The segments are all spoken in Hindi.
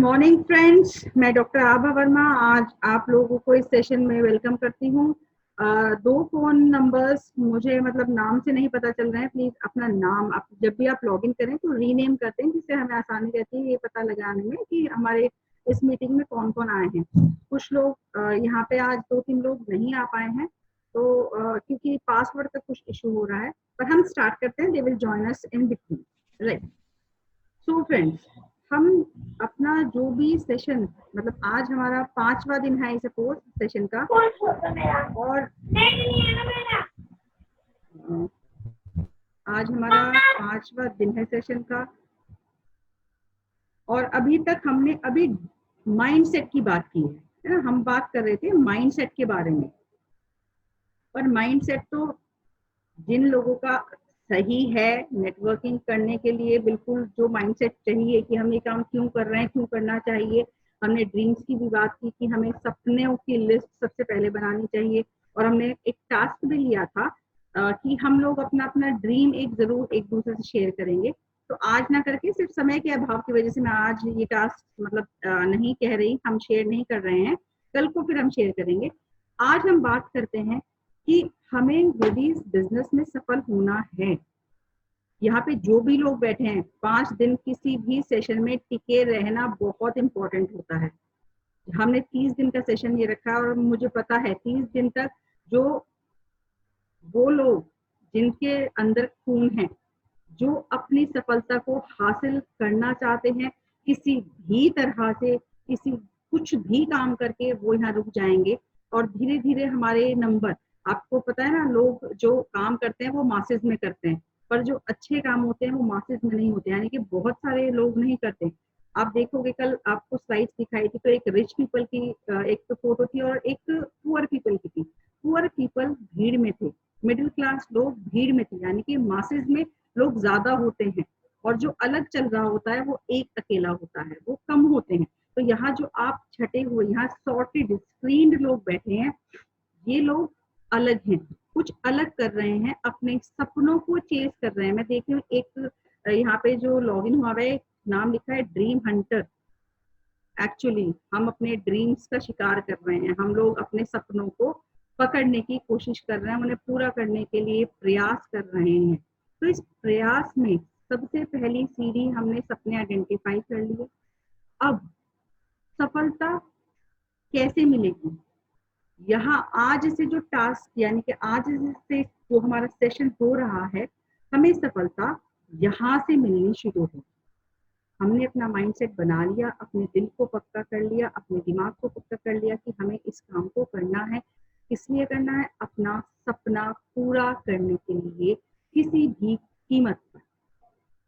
मॉर्निंग फ्रेंड्स, मैं डॉक्टर आभा वर्मा आज आप लोगों को इस सेशन में वेलकम करती हूँ। दो फोन नंबर्स मुझे मतलब नाम से नहीं पता चल रहे हैं। प्लीज अपना नाम आप जब भी आप लॉगिन करें तो रीनेम करते हैं, जिससे हमें आसानी रहती है ये पता लगाने में कि हमारे इस मीटिंग में कौन कौन आए हैं। कुछ लोग यहाँ पे आज 2-3 लोग नहीं आ पाए हैं, तो क्योंकि पासवर्ड का कुछ इशू हो रहा है, पर हम स्टार्ट करते हैं। They will join us in between, right. So friends, हम अपना जो भी सेशन मतलब आज हमारा 5वां दिन है सपोज सेशन का, और आज हमारा 5वां दिन है सेशन का। और अभी तक हमने अभी माइंडसेट की बात की है ना। हम बात कर रहे थे माइंडसेट के बारे में, पर माइंडसेट तो जिन लोगों का सही है नेटवर्किंग करने के लिए, बिल्कुल जो माइंडसेट चाहिए कि हम ये काम क्यों कर रहे हैं, क्यों करना चाहिए। हमने ड्रीम्स की भी बात की कि हमें सपनों की लिस्ट सबसे पहले बनानी चाहिए, और हमने एक टास्क भी लिया था कि हम लोग अपना अपना ड्रीम एक जरूर एक दूसरे से शेयर करेंगे। तो आज ना करके, सिर्फ समय के अभाव की वजह से मैं आज ये टास्क मतलब नहीं कह रही, हम शेयर नहीं कर रहे हैं। कल को फिर हम शेयर करेंगे। आज हम बात करते हैं कि हमें यदि इस बिजनेस में सफल होना है, यहाँ पे जो भी लोग बैठे हैं 5 दिन किसी भी सेशन में टिके रहना बहुत इंपॉर्टेंट होता है। हमने 30 दिन का सेशन ये रखा है, और मुझे पता है 30 दिन तक जो वो लोग जिनके अंदर खून है, जो अपनी सफलता को हासिल करना चाहते हैं, किसी भी तरह से किसी कुछ भी काम करके वो यहाँ रुक जाएंगे। और धीरे धीरे हमारे नंबर, आपको पता है ना, लोग जो काम करते हैं वो मासेस में करते हैं, पर जो अच्छे काम होते हैं वो मासेस में नहीं होते, यानी कि बहुत सारे लोग नहीं करते। आप देखोगे कल आपको स्लाइड्स दिखाई थी, तो एक रिच पीपल की एक तो फोटो थी और एक पुअर पीपल की थी। पुअर पीपल भीड़ में थे, मिडिल क्लास लोग भीड़ में थे, यानी कि मासेस में लोग ज्यादा होते हैं, और जो अलग चल रहा होता है वो एक अकेला होता है, वो कम होते हैं। तो यहाँ जो आप छटे हुए, यहाँ सॉर्टेड स्क्रीन्ड लोग बैठे हैं, ये लोग अलग हैं, कुछ अलग कर रहे हैं, अपने सपनों को चेस कर रहे हैं। मैं देख रही हूँ एक यहाँ पे जो लॉगिन हुआ है, नाम लिखा है ड्रीम हंटर। एक्चुअली हम अपने ड्रीम्स का शिकार कर रहे हैं, हम लोग अपने सपनों को पकड़ने की कोशिश कर रहे हैं, उन्हें पूरा करने के लिए प्रयास कर रहे हैं। तो इस प्रयास में सबसे पहली सीढ़ी हमने सपने आइडेंटिफाई कर लिए। अब सफलता कैसे मिलेगी, यहाँ आज से जो टास्क यानी कि आज से जो हमारा सेशन हो रहा है, हमें सफलता यहाँ से मिलनी शुरू होगी। हमने अपना माइंडसेट बना लिया, अपने दिल को पक्का कर लिया, अपने दिमाग को पक्का कर लिया कि हमें इस काम को करना है। किस लिए करना है? अपना सपना पूरा करने के लिए, किसी भी कीमत पर,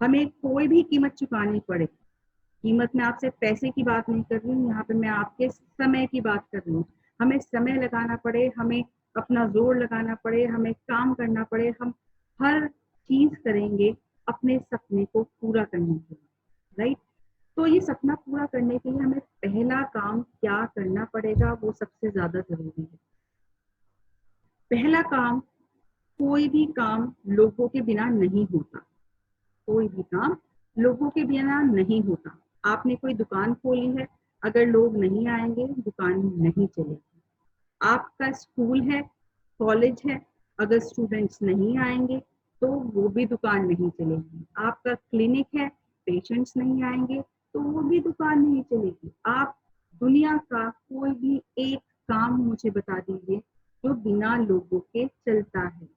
हमें कोई भी कीमत चुकानी पड़े। कीमत में आपसे पैसे की बात नहीं कर रही हूँ, यहाँ पे मैं आपके समय की बात कर रही हूँ। हमें समय लगाना पड़े, हमें अपना जोर लगाना पड़े, हमें काम करना पड़े, हम हर चीज करेंगे अपने सपने को पूरा करने के लिए, राइट। तो ये सपना पूरा करने के लिए हमें पहला काम क्या करना पड़ेगा, वो सबसे ज्यादा जरूरी है। पहला काम, कोई भी काम लोगों के बिना नहीं होता, कोई भी काम लोगों के बिना नहीं होता। आपने कोई दुकान खोली है, अगर लोग नहीं आएंगे दुकान नहीं चलेगी। आपका स्कूल है, कॉलेज है, अगर स्टूडेंट्स नहीं आएंगे तो वो भी दुकान नहीं चलेगी। आपका क्लिनिक है, पेशेंट्स नहीं आएंगे तो वो भी दुकान नहीं चलेगी। आप दुनिया का कोई भी एक काम मुझे बता दीजिए जो बिना लोगों के चलता है,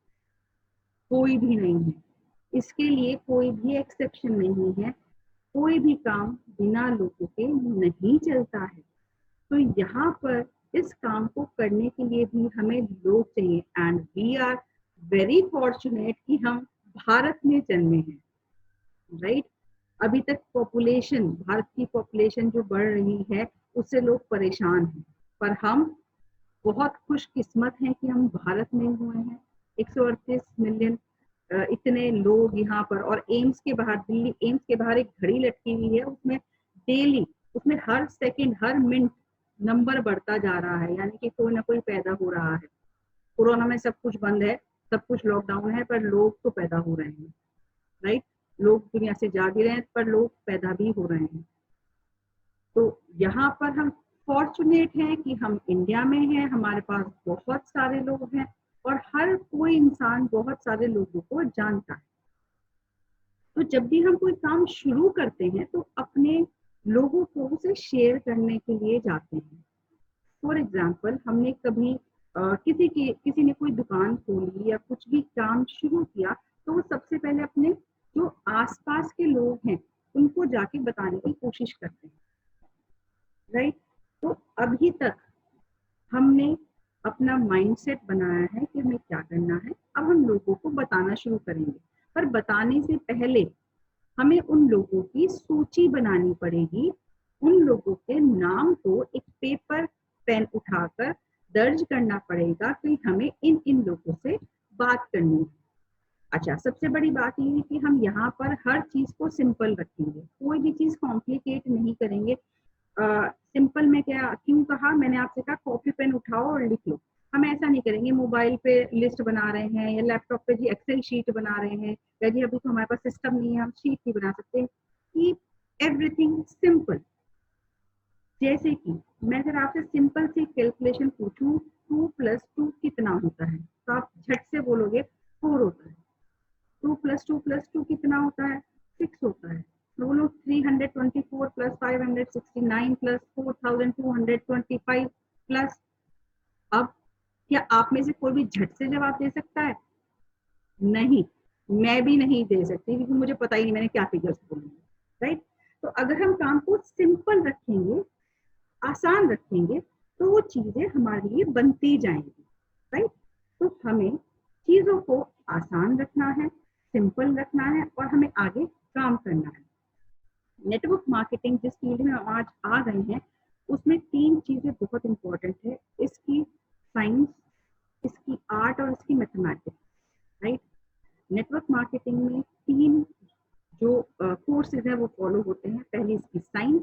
कोई भी नहीं है। इसके लिए कोई भी एक्सेप्शन नहीं है, कोई भी काम बिना लोगों के नहीं चलता है। तो यहाँ पर इस काम को करने के लिए भी हमें लोग चाहिए, and we are very fortunate कि हम भारत में जन्मे हैं, राइट। अभी तक पॉपुलेशन, भारत की पॉपुलेशन जो बढ़ रही है उससे लोग परेशान हैं, पर हम बहुत खुशकिस्मत हैं कि हम भारत में हुए हैं। 138 मिलियन इतने लोग यहाँ पर, और एम्स के बाहर, दिल्ली एम्स के बाहर एक घड़ी लटकी हुई है, उसमें डेली, उसमें हर सेकंड हर मिनट नंबर बढ़ता जा रहा है, यानी कि कोई ना कोई पैदा हो रहा है। कोरोना में सब कुछ बंद है, सब कुछ लॉकडाउन है, पर लोग तो पैदा हो रहे हैं, राइट। लोग दुनिया से जा भी रहे हैं, पर लोग पैदा भी हो रहे हैं। तो यहाँ पर हम फॉर्चुनेट हैं कि हम इंडिया में हैं, हमारे पास बहुत सारे लोग हैं और हर कोई इंसान बहुत सारे लोगों को जानता है। तो जब भी हम कोई काम शुरू करते हैं तो अपने लोगों को उसे शेयर करने के लिए जाते हैं। फॉर एग्जाम्पल, हमने कभी किसी ने कोई दुकान खोली या कुछ भी काम शुरू किया तो वो सबसे पहले अपने जो आसपास के लोग हैं उनको जाके बताने की कोशिश करते हैं, राइट। तो अभी तक हमने अपना माइंडसेट बनाया है कि हमें क्या करना है, अब हम लोगों को बताना शुरू करेंगे। पर बताने से पहले हमें उन लोगों की सूची बनानी पड़ेगी, उन लोगों के नाम को एक पेपर पेन उठाकर दर्ज करना पड़ेगा कि हमें इन इन लोगों से बात करनी है। अच्छा, सबसे बड़ी बात ये है कि हम यहाँ पर हर चीज को सिंपल रखेंगे, कोई भी चीज कॉम्प्लिकेट नहीं करेंगे। सिंपल में क्या क्यों कहा, मैंने आपसे कहा कॉपी पेन उठाओ और लिख लो। हम ऐसा नहीं करेंगे मोबाइल पे लिस्ट बना रहे हैं या लैपटॉप पे जी एक्सेल शीट बना रहे हैं, या जी अभी तो हमारे पास सिस्टम नहीं है हम शीट नहीं बना सकते। Keep everything simple. जैसे कि मैं अगर आपसे सिंपल सी कैलकुलेशन पूछूं 2 + 2 कितना होता है तो आप झट से बोलोगे 4 होता है। 2 + 2 + 2 कितना होता है, 6 होता है। तो बोलो 324 + 569 + 4225 प्लस। अब क्या आप में से कोई भी झट से जवाब दे सकता है? नहीं, मैं भी नहीं दे सकती क्योंकि मुझे पता ही नहीं मैंने क्या फिगर्स बोले, राइट। तो अगर हम काम को सिंपल रखेंगे, आसान रखेंगे, तो वो चीजें हमारे लिए बनती जाएंगी, राइट। तो हमें चीजों को आसान रखना है, सिंपल रखना है और हमें आगे काम करना है। नेटवर्क मार्केटिंग जिस फील्ड में आज आ गए हैं उसमें 3 चीजें बहुत इंपॉर्टेंट है, इसकी साइंस, इसकी आर्ट और इसकी मैथमेटिक्स, राइट। नेटवर्क मार्केटिंग में 3 जो कोर्सेज है वो फॉलो होते हैं। पहली इसकी साइंस,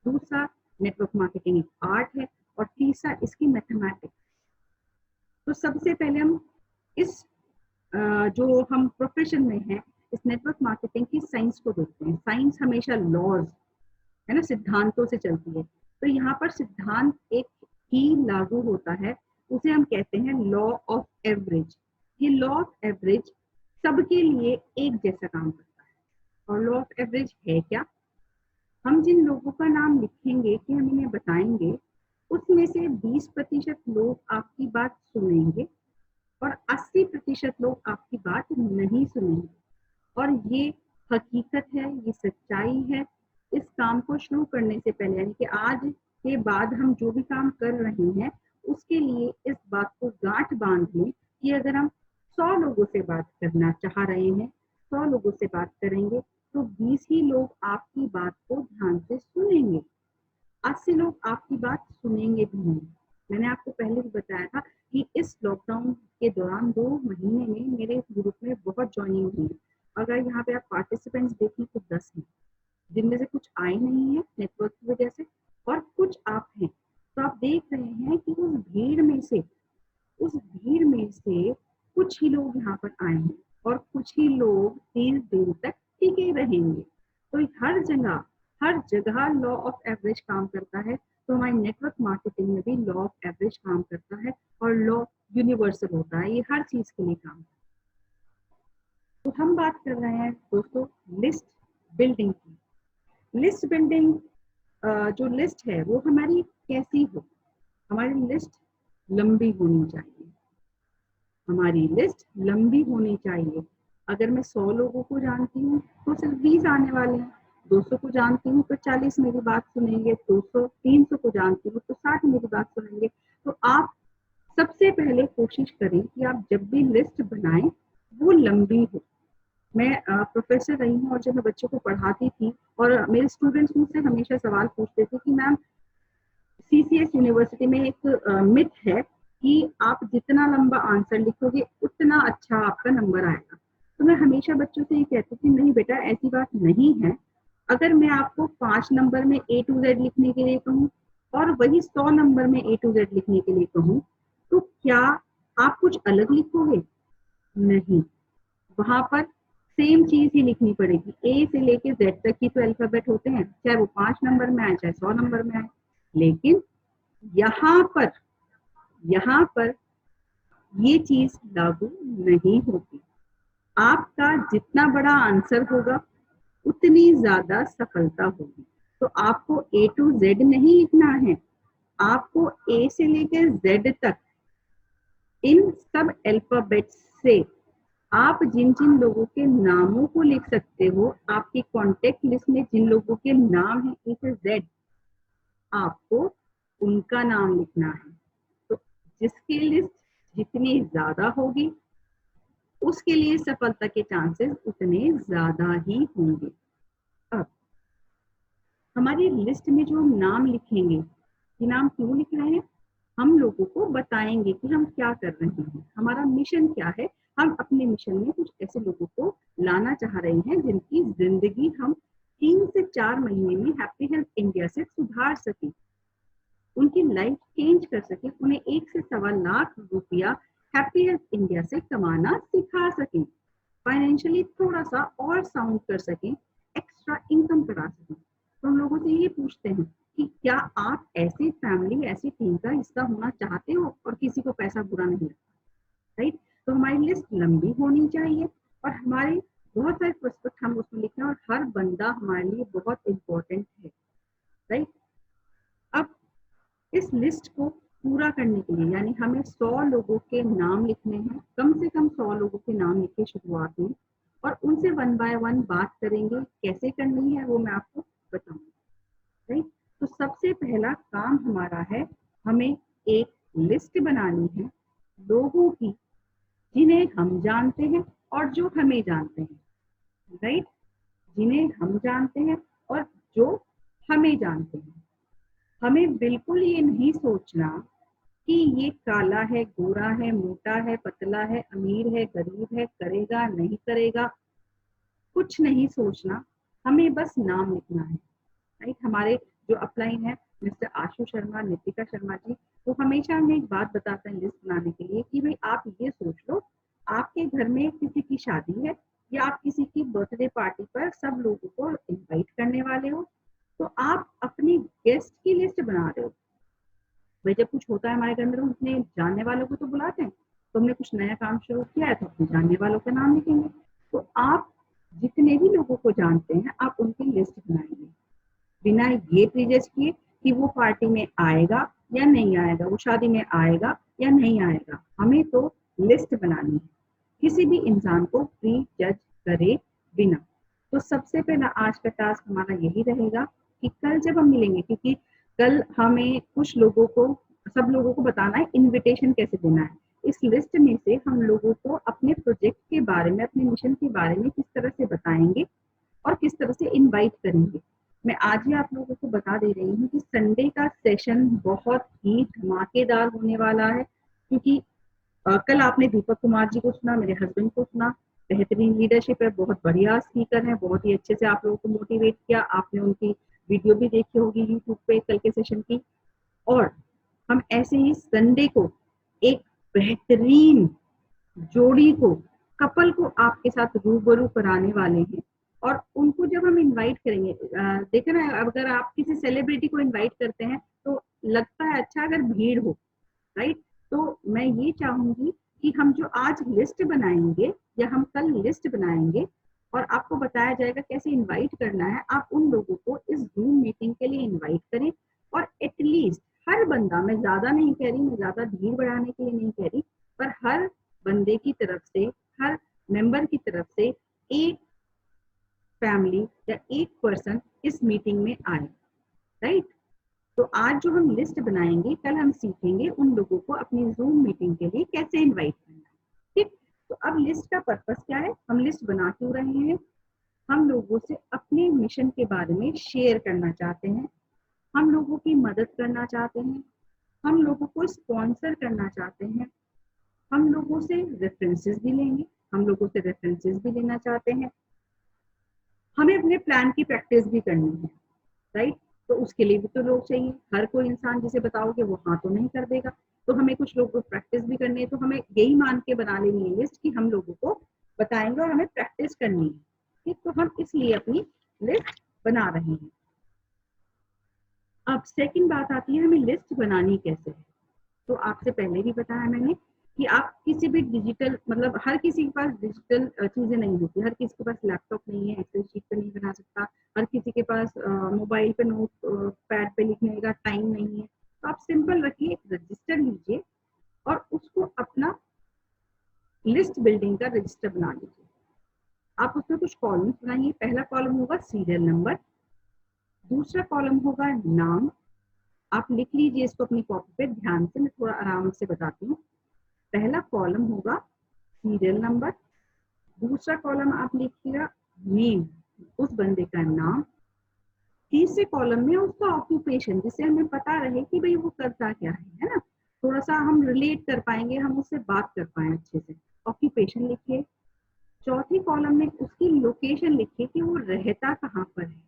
दूसरा नेटवर्क मार्केटिंग एक आर्ट है और तीसरा इसकी मैथमेटिक्स। तो सबसे पहले हम इस जो हम प्रोफेशन में हैं इस नेटवर्क मार्केटिंग की साइंस को देखते हैं। साइंस हमेशा लॉज है ना, सिद्धांतों से चलती है। तो यहाँ पर सिद्धांत एक ही लागू होता है, उसे हम कहते हैं लॉ ऑफ एवरेज। ये लॉ ऑफ एवरेज सबके लिए एक जैसा काम करता है। और लॉ ऑफ एवरेज है क्या? हम जिन लोगों का नाम लिखेंगे कि हम इन्हें बताएंगे उसमें से 20% लोग आपकी बात सुनेंगे और 80% लोग आपकी बात नहीं सुनेंगे। और ये हकीकत है, ये सच्चाई है। इस काम को शुरू करने से पहले यानी कि आज के बाद हम जो भी काम कर रहे हैं उसके लिए इस बात को गांठ बांध लें कि अगर हम 100 लोगों से बात करना चाह रहे हैं, 100 लोगों से बात करेंगे तो 20 ही लोग आपकी बात को ध्यान से सुनेंगे, 80 लोग आपकी बात सुनेंगे भी नहीं। मैंने आपको पहले भी बताया था कि इस लॉकडाउन के दौरान 2 महीने में मेरे ग्रुप में बहुत ज्वाइनिंग हुई। अगर यहाँ पे आप पार्टिसिपेंट्स देखें तो 10 हैं, जिनमें से कुछ आए नहीं है नेटवर्क की वजह से और कुछ आप हैं। तो आप देख रहे हैं कि उस भीड़ में से कुछ ही लोग यहाँ पर आए हैं और कुछ ही लोग 30 दिन तक टिके रहेंगे। तो हर जगह लॉ ऑफ एवरेज काम करता है। तो हमारी नेटवर्क मार्केटिंग में भी लॉ ऑफ एवरेज काम करता है और लॉ यूनिवर्सल होता है, ये हर चीज के लिए काम करता है। तो हम बात कर रहे हैं दोस्तों लिस्ट बिल्डिंग की। लिस्ट बिल्डिंग जो लिस्ट है वो हमारी कैसी हो? हमारी लिस्ट लंबी होनी चाहिए, हमारी लिस्ट लंबी होनी चाहिए। अगर मैं 100 लोगों को जानती हूँ तो सिर्फ 20 आने वाले हैं, 200 को जानती हूँ तो 40 मेरी बात सुनेंगे, 300 को जानती हूँ तो 60 मेरी बात सुनेंगे। तो आप सबसे पहले कोशिश करें कि आप जब भी लिस्ट बनाएं वो लंबी हो। मैं प्रोफेसर रही हूँ और जब मैं बच्चों को पढ़ाती थी और मेरे स्टूडेंट्स मुझसे हमेशा सवाल पूछते थे कि मैम सीसीएस यूनिवर्सिटी में एक मिथ है कि आप जितना लंबा आंसर लिखोगे उतना अच्छा आपका नंबर आएगा। तो मैं हमेशा बच्चों से ये कहती थी नहीं बेटा ऐसी बात नहीं है। अगर मैं आपको 5 नंबर में A to Z लिखने के लिए कहूँ और वही 100 नंबर में A to Z लिखने के लिए कहूँ तो क्या आप कुछ अलग लिखोगे? नहीं, वहां पर सेम चीज ही लिखनी पड़ेगी। ए से लेके जेड तक ही तो अल्फाबेट होते हैं, चाहे वो 5 नंबर में आए चाहे 100 नंबर में आए। लेकिन यहाँ पर ये चीज लागू नहीं होती। आपका जितना बड़ा आंसर होगा उतनी ज्यादा सफलता होगी। तो आपको ए टू जेड नहीं लिखना है, आपको ए से लेकर जेड तक इन सब अल्फाबेट्स से आप जिन जिन लोगों के नामों को लिख सकते हो, आपकी कॉन्टेक्ट लिस्ट में जिन लोगों के नाम है ए से जेड, आपको उनका नाम लिखना है। तो जिसकी लिस्ट जितनी ज्यादा होगी उसके लिए सफलता के चांसेस उतने ज्यादा ही होंगे। अब हमारी लिस्ट में जो हम नाम लिखेंगे, ये नाम क्यों लिख रहे हैं, हम लोगों को बताएंगे कि हम क्या कर रहे हैं, हमारा मिशन क्या है। हम अपने मिशन में कुछ ऐसे लोगों को लाना चाह रहे हैं जिनकी जिंदगी हम 3 से 4 महीने में हैप्पी हेल्थ इंडिया से सुधार सके, उनकी लाइफ चेंज कर सके, उन्हें 1 से 1.25 लाख रुपया हैप्पी हेल्थ इंडिया से कमाना सिखा सके, फाइनेंशियली थोड़ा सा और साउंड कर सके, एक्स्ट्रा इनकम करा सके। तो हम लोगों से ये पूछते हैं कि क्या आप ऐसे फैमिली, ऐसी टीम का हिस्सा होना चाहते हो और किसी को पैसा बुरा नहीं लगता, राइट। तो हमारी लिस्ट लंबी होनी चाहिए और हमारे बहुत सारे प्रोस्पेक्ट हम उसमें लिखना, और हर बंदा हमारे लिए बहुत इंपॉर्टेंट है, राइट। अब इस लिस्ट को पूरा करने के लिए, यानी हमें 100 लोगों के नाम लिखने हैं, कम से कम 100 लोगों के नाम लिखे शुरुआत में, और उनसे 1 बाय 1 बात करेंगे। कैसे करनी है वो मैं आपको बताऊंगी, राइट। तो सबसे पहला काम हमारा है, हमें एक लिस्ट बनानी है लोगों की जिन्हें हम जानते हैं और जो हमें जानते हैं, राइट। जिन्हें हम जानते हैं और जो हमें जानते हैं। हमें बिल्कुल ये नहीं सोचना कि ये काला है, गोरा है, मोटा है, पतला है, अमीर है, गरीब है, करेगा नहीं करेगा, कुछ नहीं सोचना। हमें बस नाम लिखना है, राइट। हमारे जो अपलाइन है मिस्टर आशु शर्मा, नितिका शर्मा जी, वो हमेशा हमें एक बात बताते हैं लिस्ट बनाने के लिए कि भाई आप ये सोच लो, आपके घर में किसी की शादी है या आप किसी की बर्थडे पार्टी पर सब लोगों को इनवाइट करने वाले हो, तो आप अपनी गेस्ट की लिस्ट बना रहे हो। भाई जब कुछ होता है हमारे घर में तो अपने जानने वालों को तो बुलाते हैं, तो हमने कुछ नया काम शुरू किया है तो अपने जानने वालों का नाम लिखेंगे। तो आप जितने भी लोगों को जानते हैं आप उनकी लिस्ट बनाएंगे, बिना ये प्रीजज किए कि वो पार्टी में आएगा या नहीं आएगा, वो शादी में आएगा या नहीं आएगा। हमें तो लिस्ट बनानी है, किसी भी इंसान को प्री जज करे बिना। तो सबसे पहला आज का टास्क हमारा यही रहेगा कि कल जब हम मिलेंगे, क्योंकि कल हमें कुछ लोगों को, सब लोगों को बताना है इनविटेशन कैसे देना है। इस लिस्ट में से हम लोगों को अपने प्रोजेक्ट के बारे में, अपने मिशन के बारे में किस तरह से बताएंगे और किस तरह से इनवाइट करेंगे। मैं आज ही आप लोगों को बता दे रही हूँ कि संडे का सेशन बहुत ही धमाकेदार होने वाला है, क्योंकि कल आपने दीपक कुमार जी को सुना, मेरे हस्बैंड को सुना, बेहतरीन लीडरशिप है, बहुत बढ़िया स्पीकर है, बहुत ही अच्छे से आप लोगों को मोटिवेट किया। आपने उनकी वीडियो भी देखी होगी यूट्यूब पे कल के सेशन की। और हम ऐसे ही संडे को एक बेहतरीन जोड़ी को, कपल को आपके साथ रूबरू कराने वाले हैं। और उनको जब हम इनवाइट करेंगे, देखो ना, अगर आप किसी सेलिब्रिटी को इनवाइट करते हैं तो लगता है अच्छा अगर भीड़ हो, राइट। तो मैं ये चाहूंगी कि हम जो आज लिस्ट बनाएंगे या हम कल लिस्ट बनाएंगे और आपको बताया जाएगा कैसे इनवाइट करना है, आप उन लोगों को इस जूम मीटिंग के लिए इनवाइट करें। और एटलीस्ट हर बंदा, मैं ज्यादा नहीं कह रही, मैं ज्यादा भीड़ बढ़ाने के लिए नहीं कह रही, पर हर बंदे की तरफ से, हर मेंबर की तरफ से एक फैमिली या एक पर्सन इस मीटिंग में आए, राइट। तो आज जो हम लिस्ट बनाएंगे, कल हम सीखेंगे उन लोगों को अपनी जूम मीटिंग के लिए कैसे इनवाइट करना है, ठीक। तो अब लिस्ट का पर्पस क्या है, हम लिस्ट बना क्यों रहे हैं, हम लोगों से अपने मिशन के बारे में शेयर करना चाहते हैं, हम लोगों की मदद करना चाहते हैं, हम लोगों को स्पॉन्सर करना चाहते हैं, हम लोगों से रेफरेंसेस भी लेंगे, हम लोगों से रेफरेंसेस भी लेना चाहते हैं, हमें अपने प्लान की प्रैक्टिस भी करनी है, राइट। तो उसके लिए भी तो लोग चाहिए, हर कोई इंसान जिसे बताओगे वो हाँ तो नहीं कर देगा, तो हमें कुछ लोगों को प्रैक्टिस भी करनी है। तो हमें यही मान के बना लेनी है लिस्ट कि हम लोगों को बताएंगे और हमें प्रैक्टिस करनी है, ठीक। तो हम इसलिए अपनी लिस्ट बना रहे हैं। अब सेकंड बात आती है हमें लिस्ट बनानी कैसे है। तो आपसे पहले भी बताया मैंने कि आप किसी भी डिजिटल, मतलब हर किसी के पास डिजिटल चीजें नहीं होती, हर किसी के पास लैपटॉप नहीं है, एक्सेल शीट पे नहीं बना सकता, हर किसी के पास मोबाइल पे नोट पैड पे लिखने का टाइम नहीं है। तो आप सिंपल रखिए, एक रजिस्टर लीजिए और उसको अपना लिस्ट बिल्डिंग का रजिस्टर बना लीजिए। आप उसमें कुछ कॉलम्स बनाइए। पहला कॉलम होगा सीरियल नंबर, दूसरा कॉलम होगा नाम। आप लिख लीजिए इसको अपनी कॉपी पे ध्यान से, मैं थोड़ा आराम से बताती हूँ। पहला कॉलम होगा सीरियल नंबर, दूसरा कॉलम आप लिखिएगा नेम, उस बंदे का नाम, तीसरे कॉलम में उसका ऑक्यूपेशन, जिससे हमें पता रहे कि भाई वो करता क्या है ना, थोड़ा सा हम रिलेट कर पाएंगे, हम उससे बात कर पाए अच्छे से, ऑक्यूपेशन लिखिए। चौथी कॉलम में उसकी लोकेशन लिखिए कि वो रहता कहाँ पर है,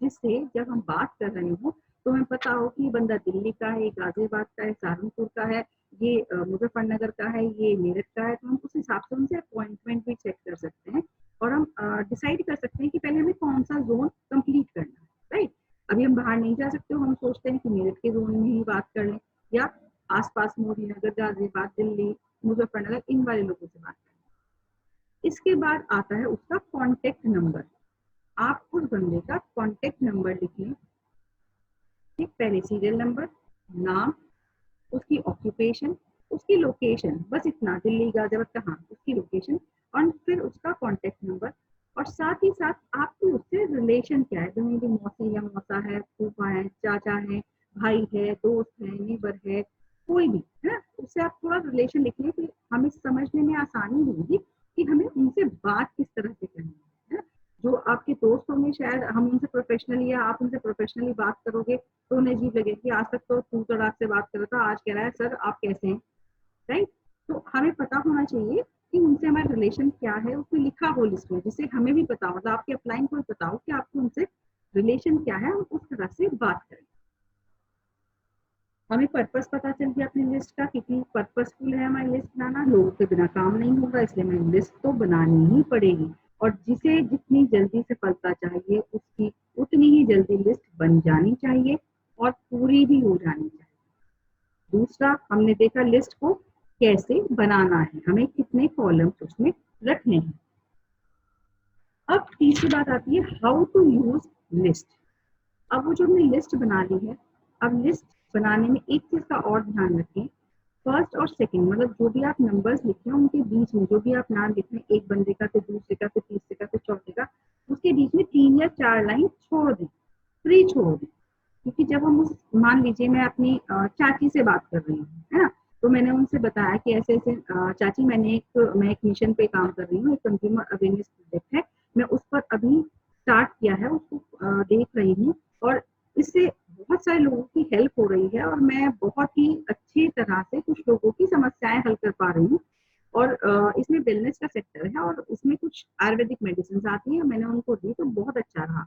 जिससे जब हम बात कर रहे हो तो हमें पता हो कि ये बंदा दिल्ली का है, गाजियाबाद का है, सहारनपुर का है, ये मुजफ्फरनगर का है, ये मेरठ का है। तो हम उस हिसाब से उनसे अपॉइंटमेंट भी चेक कर सकते हैं और हम डिसाइड कर सकते हैं कि पहले हमें कौन सा जोन कंप्लीट करना है, राइट। अभी हम बाहर नहीं जा सकते, हम सोचते हैं कि मेरठ के जोन में ही बात कर लें, या आसपास मोदी नगर, गाजियाबाद, दिल्ली, मुजफ्फरनगर, इन वाले लोगों से बात करें। इसके बाद आता है उसका कॉन्टेक्ट नंबर। आप उस बंदे का कॉन्टेक्ट नंबर लिखें, ठीक। पहले सीरियल नंबर, नाम, उसकी ऑक्यूपेशन, उसकी लोकेशन, बस इतना, दिल्ली, गाजियाबाद, कहाँ, उसकी लोकेशन, और फिर उसका कॉन्टेक्ट नंबर। और साथ ही साथ आपकी उससे रिलेशन क्या है, जो मेरी मौसी या मौसा है, फूफा है, चाचा है, भाई है, दोस्त है, नेबर है, कोई भी है, उससे आप थोड़ा रिलेशन लिखिए कि हमें समझने में आसानी होगी कि हमें उनसे बात किस तरह से करनी है। जो आपके दोस्त होंगे, शायद हम उनसे प्रोफेशनली या आप उनसे प्रोफेशनली बात करोगे तो उन्हें अजीब लगे कि आज तक तो तू तड़ाक से बात कर रहा था, आज कह रहा है सर आप कैसे हैं, राइट। तो हमें पता होना चाहिए कि उनसे हमारा रिलेशन क्या है, उसमें लिखा हो लिस्ट में, जिससे हमें भी पता हो, मतलब आपके अपलाइन को भी पता हो कि आपको उनसे रिलेशन क्या है, हम उस तरह से बात करें। हमें पर्पस पता चल गया अपनी लिस्ट का, कितनी पर्पसफुल है हमारी लिस्ट बनाना। लोगों के बिना काम नहीं होगा, इसलिए हमें लिस्ट तो बनानी ही पड़ेगी, और जिसे जितनी जल्दी सफलता चाहिए उसकी उतनी ही जल्दी लिस्ट बन जानी चाहिए और पूरी भी हो जानी चाहिए। दूसरा, हमने देखा लिस्ट को कैसे बनाना है, हमें कितने कॉलम्स उसमें रखने हैं। अब तीसरी बात आती है हाउ टू यूज लिस्ट। अब वो जो हमने लिस्ट बना ली है, अब लिस्ट बनाने में एक चीज का और ध्यान रखें, फर्स्ट और सेकंड, मतलब जो भी आप नंबर्स लिखे हैं उनके बीच में जो भी आप नाम लिख रहे हैं, एक बंदे का, फिर दूसरे का, फिर तीसरे का, फिर चौथे का, उसके बीच में 3 या 4 लाइन छोड़ दें, फ्री छोड़ दें। क्योंकि जब हम उस, मान लीजिए मैं अपनी चाची से बात कर रही हूँ, है ना, तो मैंने उनसे बताया कि ऐसे ऐसे चाची, मैं एक मिशन पे काम कर रही हूँ, एक कंज्यूमर अवेयरनेस प्रोजेक्ट है, मैं उस पर अभी स्टार्ट किया है, उसको देख रही हूँ, और इससे बहुत सारे लोगों की हेल्प हो रही है, और मैं बहुत ही अच्छी तरह से कुछ लोगों की समस्याएं हल कर पा रही हूँ। और इसमें वेलनेस का सेक्टर है और इसमें कुछ आयुर्वेदिक मेडिसिन आती है, मैंने उनको दी तो बहुत अच्छा रहा।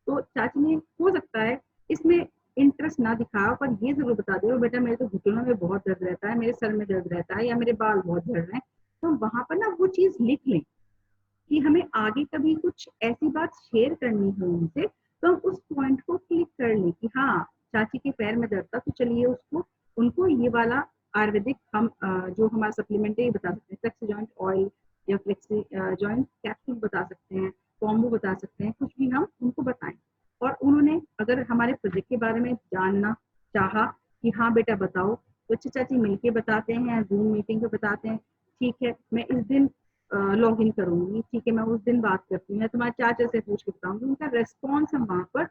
तो चाची ने, हो सकता है इसमें इंटरेस्ट ना दिखाया, पर ये जरूर बता दो बेटा मेरे तो घुटनों में बहुत दर्द रहता है, मेरे सर में दर्द रहता है, या मेरे बाल बहुत झड़ रहे हैं। तो वहां पर ना वो चीज लिख लें कि हमें आगे कभी कुछ ऐसी बात शेयर करनी हो उनसे, तो हम उस पॉइंट को क्लिक कर लें कि हाँ, चाची के पैर में दर्द था, तो चलिए उसको, उनको ये वाला आयुर्वेदिक हम जो हमारा सप्लीमेंट है ये बता सकते हैं, फ्लेक्सी जॉइंट ऑयल या फ्लेक्सी जॉइंट कैप्सूल बता सकते हैं, कॉम्बो बता सकते हैं, कुछ भी हम उनको बताएं। और उन्होंने अगर हमारे प्रोजेक्ट के बारे में जानना चाहा कि हाँ बेटा बताओ, तो अच्छा चाची मिलके बताते हैं, जूम मीटिंग पे बताते हैं, ठीक है मैं इस दिन लॉग इन करूंगी, ठीक है मैं उस दिन बात करती हूँ, मैं तुम्हारे चाचा से पूछ के बताऊंगी, उनका रेस्पॉन्स हम वहां पर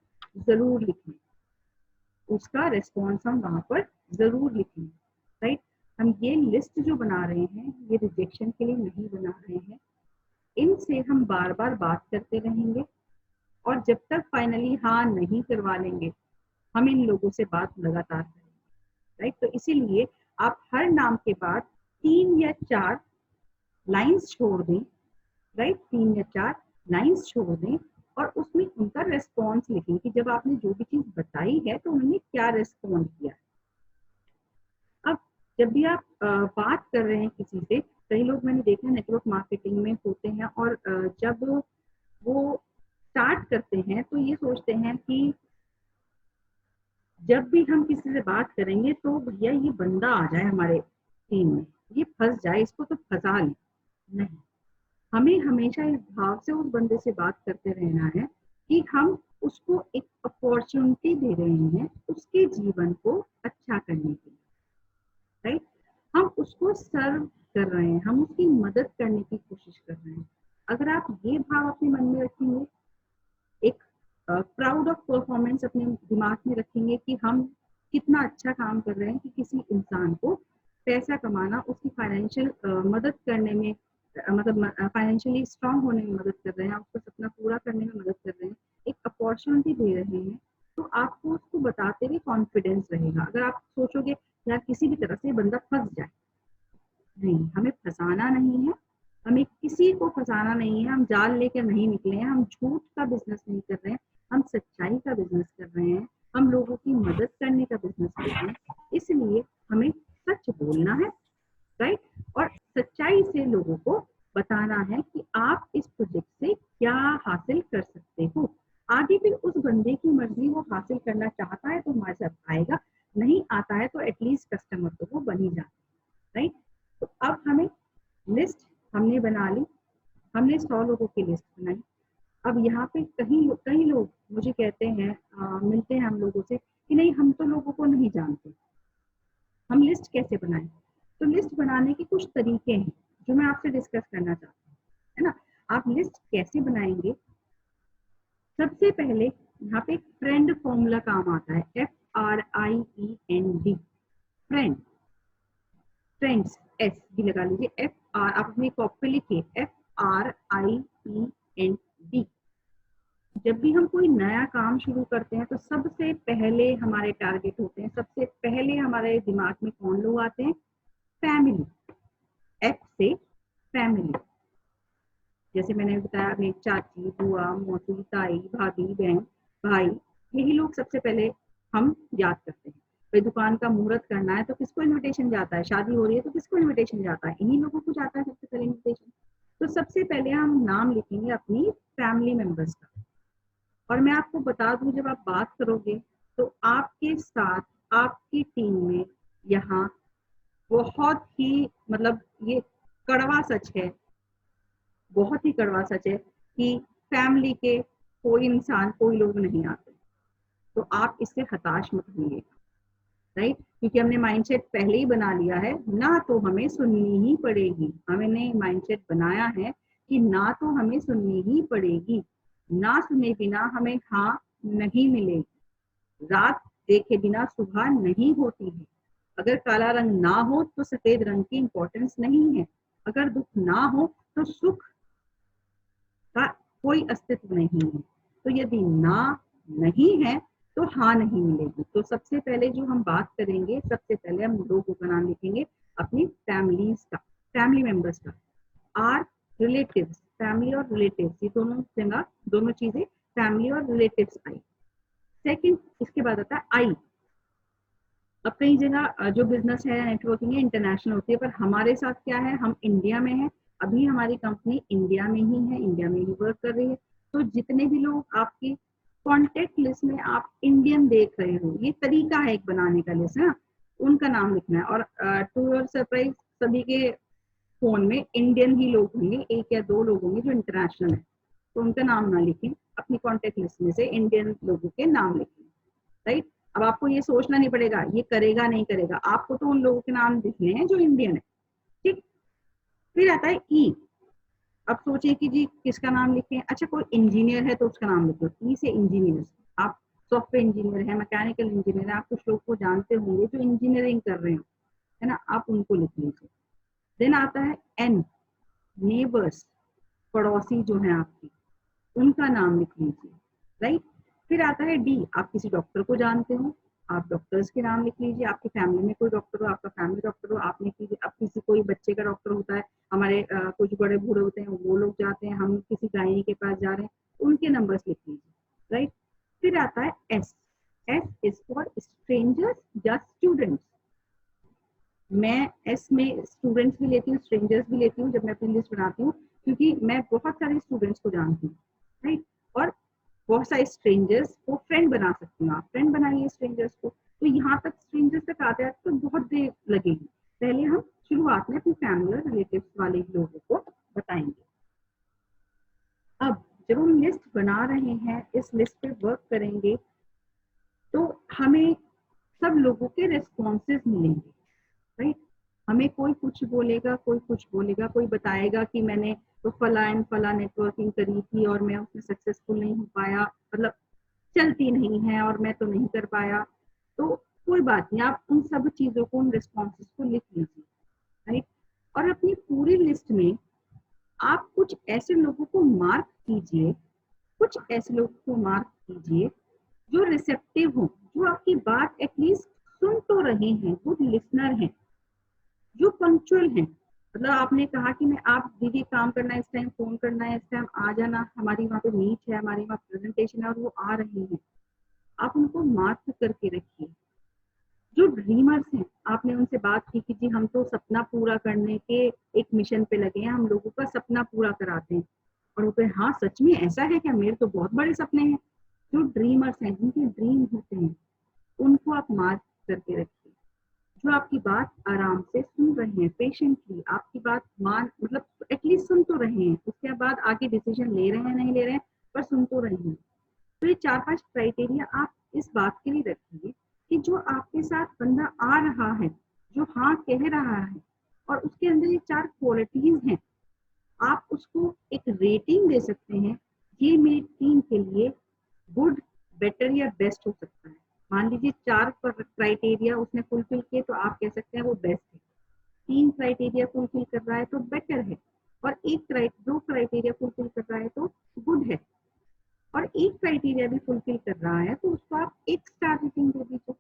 जरूर लिखें, उसका रेस्पॉन्स हम वहां पर जरूर लिखें, राइट। हम ये लिस्ट जो बना रहे हैं ये रिजेक्शन के लिए नहीं बना रहे हैं, इनसे हम बार बार बात करते रहेंगे, और जब तक फाइनली हाँ नहीं करवा लेंगे, हम इन लोगों से बात लगातार करेंगे, राइट। तो इसीलिए आप हर नाम के बाद 3 या 4 लाइंस छोड़ दें, राइट, 3 या 4 लाइंस छोड़ दें, और उसमें उनका रेस्पॉन्स लिखें कि जब आपने जो भी चीज बताई है तो उन्होंने क्या रेस्पॉन्ड किया। अब जब भी आप बात कर रहे हैं किसी से, कई लोग मैंने देखा है नेटवर्क मार्केटिंग में होते हैं और जब वो स्टार्ट करते हैं तो ये सोचते हैं कि जब भी हम किसी से बात करेंगे तो भैया ये बंदा आ जाए हमारे टीम में, ये फंस जाए, इसको तो फंसा लें। नहीं, हमें हमेशा इस भाव से उस बंदे से बात करते रहना है कि हम उसको एक अपॉर्चुनिटी दे रहे हैं उसके जीवन को अच्छा करने के लिए, राइट। हम उसको सर्व कर रहे हैं, हम उसकी मदद करने की कोशिश कर रहे हैं। अगर आप ये भाव अपने मन में रखेंगे, एक प्राउड ऑफ परफॉर्मेंस अपने दिमाग में रखेंगे कि हम कितना अच्छा काम कर रहे हैं, कि किसी इंसान को पैसा कमाना, उसकी फाइनेंशियल मदद करने में, मतलब फाइनेंशियली स्ट्रांग होने में मदद कर रहे हैं, उसका सपना पूरा करने में मदद कर रहे हैं, एक अपॉर्चुनिटी दे रहे हैं, तो आपको उसको बताते हुए कॉन्फिडेंस रहेगा। अगर आप सोचोगे यार किसी भी तरह से बंदा फंस जाए, नहीं, हमें फंसाना नहीं है, हमें किसी को फंसाना नहीं है, हम जाल लेकर नहीं निकले हैं, हम झूठ का बिजनेस नहीं कर रहे हैं, हम सच्चाई का बिजनेस कर रहे हैं, हम लोगों की मदद करने का बिजनेस कर रहे हैं। इसलिए हमें सच बोलना है, राइट, और सच्चाई से लोगों को बताना है कि आप इस प्रोजेक्ट से क्या हासिल कर सकते हो। आगे फिर उस बंदे की मर्जी, वो हासिल करना चाहता है तो हमारे साथ आएगा, नहीं आता है तो एटलीस्ट कस्टमर तो वो बन ही जाता है, राइट। तो अब हमें लिस्ट हमने बना ली, हमने 100 लोगों की लिस्ट बनाई। अब यहाँ पे कई लोग मुझे कहते हैं, मिलते हैं हम लोगों से कि नहीं हम तो लोगों को नहीं जानते, हम लिस्ट कैसे बनाएं। तो लिस्ट बनाने के कुछ तरीके हैं जो मैं आपसे डिस्कस करना चाहती हूँ, है ना। आप लिस्ट कैसे बनाएंगे, सबसे पहले यहाँ पे फ्रेंड फॉर्मूला काम आता है, FRIEND, फ्रेंड, फ्रेंड्स, एस भी लगा लीजिए, FR, आप अपनी कॉपी पे लिखिए FRIEND। जब भी हम कोई नया काम शुरू करते हैं तो सबसे पहले हमारे टारगेट होते हैं, सबसे पहले हमारे दिमाग में कौन लोग आते हैं, फैमिली, F से फैमिली। जैसे मैंने बताया, मेरी चाची, बुआ, मौसी, ताई, भाभी, बहन, भाई, यही लोग सबसे पहले हम याद करते हैं। भाई दुकान का मुहूर्त करना है तो किसको इनविटेशन जाता है, शादी हो रही है तो किसको इनविटेशन जाता है, इन्हीं लोगों को जाता है सबसे पहले इनविटेशन। तो सबसे पहले हम नाम लिखेंगे अपनी फैमिली मेंबर्स का। और मैं आपको बता दूं, जब आप बात करोगे तो आपके साथ आपकी टीम में यहाँ बहुत ही, मतलब ये कड़वा सच है, बहुत ही कड़वा सच है कि फैमिली के कोई इंसान, कोई लोग नहीं आते। तो आप इससे हताश मत होइएगा, राइट, क्योंकि हमने माइंडसेट पहले ही बना लिया है ना, तो हमें सुननी ही पड़ेगी। हमने माइंडसेट बनाया है कि ना तो हमें सुननी ही पड़ेगी, ना सुने बिना हमें हाँ नहीं मिलेगी। रात देखे बिना सुबह नहीं होती है। अगर काला रंग ना हो तो सफेद रंग की इंपॉर्टेंस नहीं है। अगर दुख ना हो तो सुख का कोई अस्तित्व नहीं है। तो यदि ना नहीं है तो हाँ नहीं मिलेगी। तो सबसे पहले जो हम बात करेंगे, सबसे पहले हम लोगों का नाम लिखेंगे, अपनी फैमिलीज का, फैमिली मेंबर्स का। आर रिलेटिव्स, फैमिली और रिलेटिव्स, ये दोनों जगह दोनों चीजें फैमिली और रिलेटिव्स आई। सेकंड, इसके बाद आता है आई। अब कई जगह जो बिजनेस है, नेटवर्किंग है, इंटरनेशनल होती है, पर हमारे साथ क्या है, हम इंडिया में है, अभी हमारी कंपनी इंडिया में ही है, इंडिया में ही वर्क कर रही है। तो जितने भी लोग आपकी कॉन्टेक्ट लिस्ट में आप इंडियन देख रहे हो, ये तरीका है एक बनाने का लिस्ट, है, उनका नाम लिखना है। और टू योर सरप्राइज, सभी के फोन में इंडियन ही लोग होंगे, एक या दो लोग होंगे जो इंटरनेशनल है, तो उनका नाम ना लिखें, अपनी कॉन्टेक्ट लिस्ट में से इंडियन लोगों के नाम लिखें, राइट। अब आपको ये सोचना नहीं पड़ेगा ये करेगा नहीं करेगा, आपको तो उन लोगों के नाम लिखने हैं जो इंडियन है, ठीक। फिर आता है ई। अब सोचिए कि जी किसका नाम लिखें, अच्छा कोई इंजीनियर है तो उसका नाम लिखो, ई से इंजीनियर। आप सॉफ्टवेयर इंजीनियर है, मैकेनिकल इंजीनियर है, आप कुछ लोग को जानते होंगे जो इंजीनियरिंग कर रहे हो, है ना, आप उनको लिख लीजिए। देन आता है एन, नेबर्स, पड़ोसी जो है आपकी, उनका नाम लिख लीजिए, राइट। फिर आता है डी, आप किसी डॉक्टर को जानते हो, आप डॉक्टर्स के नाम लिख लीजिए, आपकी फैमिली में कोई डॉक्टर हो, आपका फैमिली डॉक्टर हो, आपने अब किसी कोई बच्चे का डॉक्टर होता है, हमारे कुछ बड़े बूढ़े होते हैं, वो लोग जाते हैं, हम किसी गायनी के पास जा रहे हैं, उनके नंबर्स लिख लीजिए, राइट। फिर आता है S, S is for strangers या स्टूडेंट्स। मैं इसमें स्टूडेंट्स भी लेती हूँ, स्ट्रेंजर्स भी लेती हूँ जब मैं अपनी लिस्ट बनाती हूँ, क्योंकि मैं बहुत सारे स्टूडेंट्स को जानती हूँ, राइट। और बहुत सारे स्ट्रेंजर्स को फ्रेंड बना सकती हूँ, आप फ्रेंड बनाइए स्ट्रेंजर्स को। तो यहाँ तक स्ट्रेंजर्स तक आते आते तो बहुत देर लगेगी। पहले हम शुरुआत में अपनी फैमिली और रिलेटिव्स वाले लोगों को बताएंगे। अब जब हम लिस्ट बना रहे हैं, इस लिस्ट पे वर्क करेंगे, तो हमें सब लोगों के रिस्पॉन्सेज मिलेंगे, राइट। हमें कोई कुछ बोलेगा, कोई कुछ बोलेगा, कोई बताएगा कि मैंने तो फला एंड फला नेटवर्किंग करी थी और मैं उसमें सक्सेसफुल नहीं हो पाया, मतलब चलती नहीं है और मैं तो नहीं कर पाया। तो कोई बात नहीं, आप उन सब चीजों को, उन रिस्पॉन्सेज को लिख लीजिए, राइट। और अपनी पूरी लिस्ट में आप कुछ ऐसे लोगों को मार्क कीजिए, कुछ ऐसे लोगों को मार्क कीजिए जो रिसेप्टिव हो, जो आपकी बात एटलीस्ट सुन तो रहे हैं, गुड लिसनर हैं, जो पंक्चुअल हैं। मतलब आपने कहा कि मैं, आप दीदी काम करना है, इस टाइम फोन करना है, इस टाइम आ जाना, हमारी वहाँ पे मीट है, हमारी वहाँ प्रेजेंटेशन है, और वो आ रहे हैं, आप उनको मार्क करके रखिए। जो ड्रीमर्स हैं, आपने उनसे बात की कि जी हम तो सपना पूरा करने के एक मिशन पे लगे हैं, हम लोगों का सपना पूरा कराते हैं। और वो कहे हाँ सच में ऐसा है क्या, मेरे तो बहुत बड़े सपने हैं। जो ड्रीमर्स हैं, जिनके ड्रीम होते हैं, उनको आप मार्क करके रखिए। जो आपकी बात आराम से सुन रहे हैं, पेशेंटली आपकी बात मान, मतलब एटलीस्ट सुन तो रहे हैं, उसके बाद आगे डिसीजन ले रहे हैं नहीं ले रहे हैं, पर सुन तो रहे हैं। तो ये 4-5 क्राइटेरिया आप इस बात के लिए रखिए कि जो आपके साथ बंदा आ रहा है, जो हाँ कह रहा है, और उसके अंदर ये 4 क्वालिटीज हैं, आप उसको एक रेटिंग दे सकते हैं। ये मेरी टीम के लिए गुड, बेटर या बेस्ट हो सकता है। मान लीजिए 4 क्राइटेरिया उसने फुलफिल किए, तो आप कह सकते हैं वो बेस्ट है। 3 क्राइटेरिया फुलफिल कर रहा है तो बेटर है, और दो क्राइटेरिया फुलफिल कर रहा है तो गुड है, और एक क्राइटेरिया भी फुलफिल कर रहा है तो उसको आप 1 स्टार रेटिंग दे दीजिए।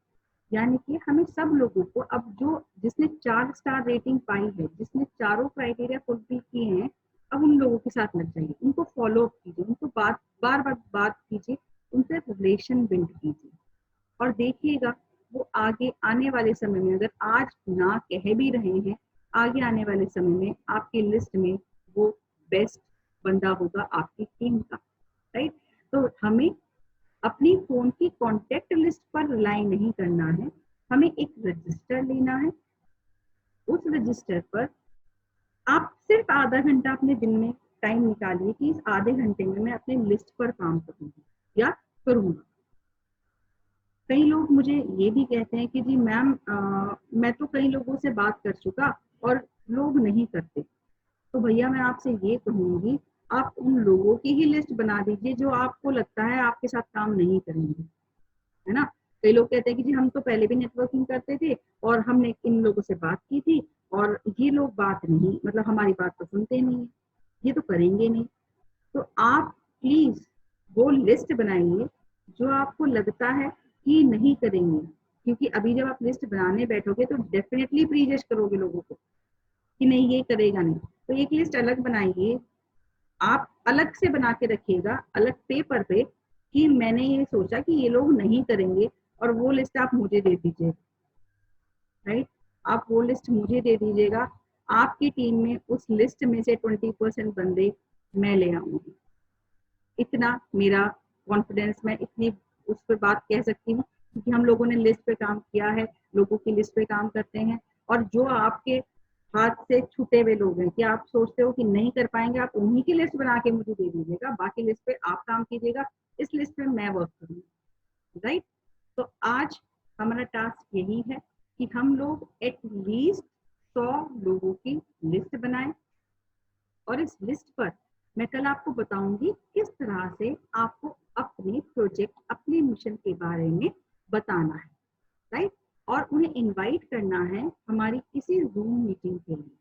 यानी कि हमें सब लोगों को, अब जो जिसने 4 स्टार रेटिंग पाई है, जिसने चारों क्राइटेरिया फुलफिल किए हैं, अब उन लोगों के साथ लग जाइए, उनको फॉलो अप कीजिए, उनको बार बार बात कीजिए, उनसे रिलेशन बिल्ड कीजिए। और देखिएगा वो आगे आने वाले समय में, अगर आज ना कह भी रहे हैं, आगे आने वाले समय में आपकी लिस्ट में वो बेस्ट बंदा होगा आपकी टीम का, राइट। तो हमें अपनी फोन की कॉन्टेक्ट लिस्ट पर रिलाई नहीं करना है, हमें एक रजिस्टर लेना है। उस रजिस्टर पर आप सिर्फ आधा घंटा अपने दिन में टाइम निकालिए कि इस आधे घंटे में मैं अपने लिस्ट पर काम करूंगी या करूंगा। कई लोग मुझे ये भी कहते हैं कि जी मैम, मैं तो कई लोगों से बात कर चुका और लोग नहीं करते। तो भैया मैं आपसे ये कहूंगी, आप उन लोगों की ही लिस्ट बना दीजिए जो आपको लगता है आपके साथ काम नहीं करेंगे, है ना। कई लोग कहते हैं कि जी हम तो पहले भी नेटवर्किंग करते थे और हमने इन लोगों से बात की थी, और ये लोग बात नहीं, मतलब हमारी बात तो सुनते नहीं है, ये तो करेंगे नहीं। तो आप प्लीज वो लिस्ट बनाइए जो आपको लगता है कि नहीं करेंगे, क्योंकि अभी जब आप लिस्ट बनाने बैठोगे तो डेफिनेटली प्रीजज करोगे लोगों को कि नहीं ये करेगा नहीं। तो एक लिस्ट अलग बनाइए, आप अलग से बना के रखिएगा अलग पेपर पे कि मैंने ये सोचा कि ये लोग नहीं करेंगे, और वो लिस्ट आप मुझे दे दीजिए, राइट। आप वो लिस्ट मुझे दे दीजिएगा, आपकी टीम में उस लिस्ट में से 20% बंदे मैं ले आऊंगी। इतना मेरा कॉन्फिडेंस, मैं इतनी उस पर बात कह सकती हूँ, क्योंकि हम लोगों ने लिस्ट पे काम किया है, लोगों की लिस्ट पे काम करते हैं। और जो आपके हाथ से छूटे हुए लोग हैं, कि आप सोचते हो कि नहीं कर पाएंगे, आप उन्हीं की लिस्ट बना के मुझे दे दीजिएगा, बाकी लिस्ट पे आप काम कीजिएगा, इस लिस्ट पे मैं वर्क करूंगी, राइट। तो आज हमारा टास्क यही है कि हम लोग एटलीस्ट 100 लोगों की लिस्ट बनाएं, और इस लिस्ट पर मैं कल आपको बताऊंगी किस तरह से आपको अपने प्रोजेक्ट, अपने मिशन के बारे में बताना है, राइट। और उन्हें इनवाइट करना है हमारी किसी जूम मीटिंग के लिए,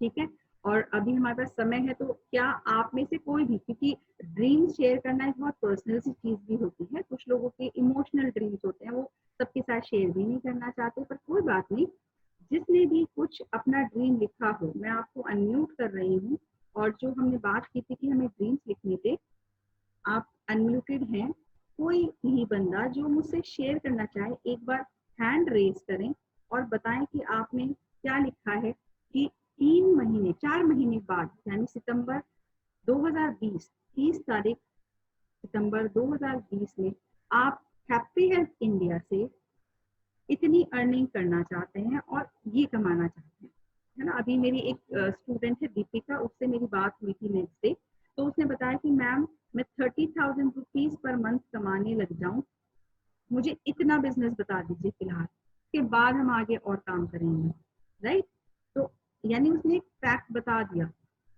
ठीक है। और अभी हमारे पास समय है, तो क्या आप में से कोई भी, क्योंकि ड्रीम शेयर करना एक बहुत पर्सनल सी चीज भी होती है, कुछ लोगों के इमोशनल ड्रीम्स होते हैं, वो सबके साथ शेयर भी नहीं करना चाहते, पर कोई बात नहीं। जिसने भी कुछ अपना ड्रीम लिखा हो, मैं आपको अनम्यूट कर रही हूँ। और जो हमने बात की थी कि हमें ड्रीम्स लिखने थे, आप अनम्यूटेड हैं, कोई भी बंदा जो मुझसे शेयर करना चाहे, एक बार हैंड रेज करें और बताएं कि आपने क्या लिखा है कि 4 महीने बाद यानी सितंबर 2020, 30 तारीख सितंबर 2020 में आप हैप्पी हेल्थ इंडिया से इतनी अर्निंग करना चाहते हैं और ये कमाना चाहते हैं, है ना। अभी मेरी एक स्टूडेंट है दीपिका, उससे मेरी बात हुई थी नेट से, तो उसने बताया कि मैम मैं 30,000 रुपीज पर मंथ कमाने लग जाऊं, मुझे इतना बिजनेस बता दीजिए फिलहाल, उसके बाद हम आगे और काम करेंगे, राइट। तो यानी उसने एक फैक्ट बता दिया।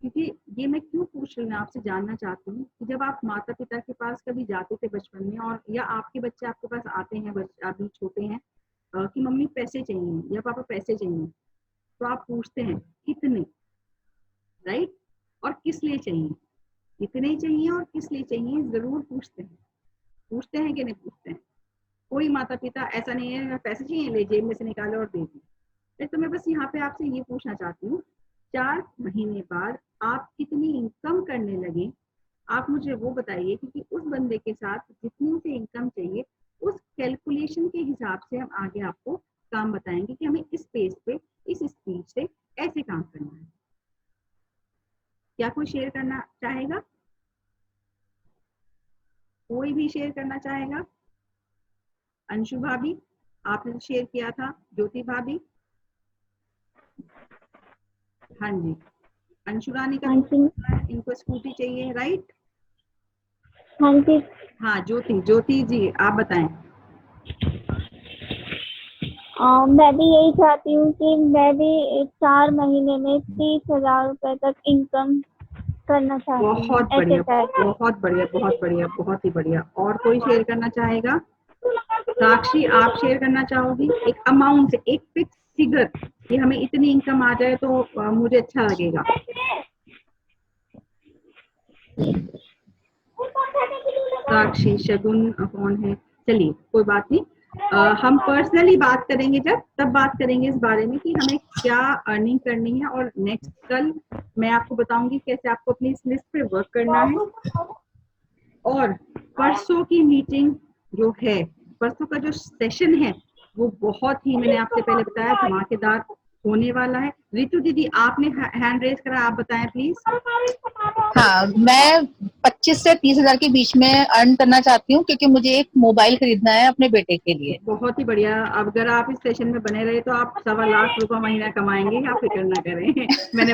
क्योंकि ये मैं क्यों पूछ रही हूँ, आपसे जानना चाहती हूँ कि जब आप माता पिता के पास कभी जाते थे बचपन में, और या आपके बच्चे आपके पास आते हैं, अभी छोटे हैं, कि मम्मी पैसे चाहिए या पापा पैसे चाहिए, तो आप पूछते हैं कितने, राइट, और किस लिए चाहिए, कितने चाहिए और किस लिए चाहिए, जरूर पूछते हैं कि नहीं पूछते हैं। कोई माता पिता ऐसा नहीं है पैसे चाहिए ले जेब में से निकालो और दे दी। तो मैं बस यहाँ पे आपसे ये पूछना चाहती हूँ, 4 महीने बाद आप कितनी इनकम करने लगे, आप मुझे वो बताइए, क्योंकि उस बंदे के साथ जितनी उसे इनकम चाहिए उस कैलकुलेशन के हिसाब से हम आगे आपको काम बताएंगे कि हमें इस पेज पे, इस स्पीड से ऐसे काम करना है। क्या कोई शेयर करना चाहेगा? कोई भी शेयर करना चाहेगा? अंशु भाभी, आपने तो शेयर किया था। ज्योति भाभी, हाँ जी। अंशु रानी का इनको स्कूटी चाहिए, राइट? हाँ जी। हाँ ज्योति जी आप बताएं। मैं भी यही चाहती हूँ कि मैं भी 4 महीने में 30,000 रुपए तक इनकम करना चाहती हूँ। बहुत बढ़िया, बहुत बढ़िया, बहुत बढ़िया, बहुत ही बढ़िया। और कोई शेयर करना चाहेगा? साक्षी आप शेयर करना चाहोगी? एक अमाउंट, एक फिक्स फिगर कि हमें इतनी इनकम आ जाए तो मुझे अच्छा लगेगा। साक्षी, शगुन कौन है? चलिए कोई बात नहीं, हम पर्सनली बात करेंगे, तब बात करेंगे इस बारे में कि हमें क्या अर्निंग करनी है। और नेक्स्ट कल मैं आपको बताऊंगी कैसे आपको अपनी इस लिस्ट पे वर्क करना है। और परसों की मीटिंग जो है, परसों का जो सेशन है वो बहुत ही, मैंने आपसे पहले बताया, धमाकेदार होने वाला है। रितु दीदी आपने हैंड रेज करा, आप बताएं प्लीज। हाँ, मैं 25 से 30,000 के बीच में अर्न करना चाहती हूँ, क्योंकि मुझे एक मोबाइल खरीदना है अपने बेटे के लिए। बहुत ही बढ़िया। अब अगर आप इस सेशन में बने रहे तो आप 1.25 लाख रुपए महीना कमाएंगे, आप फिक्र ना करें। मैंने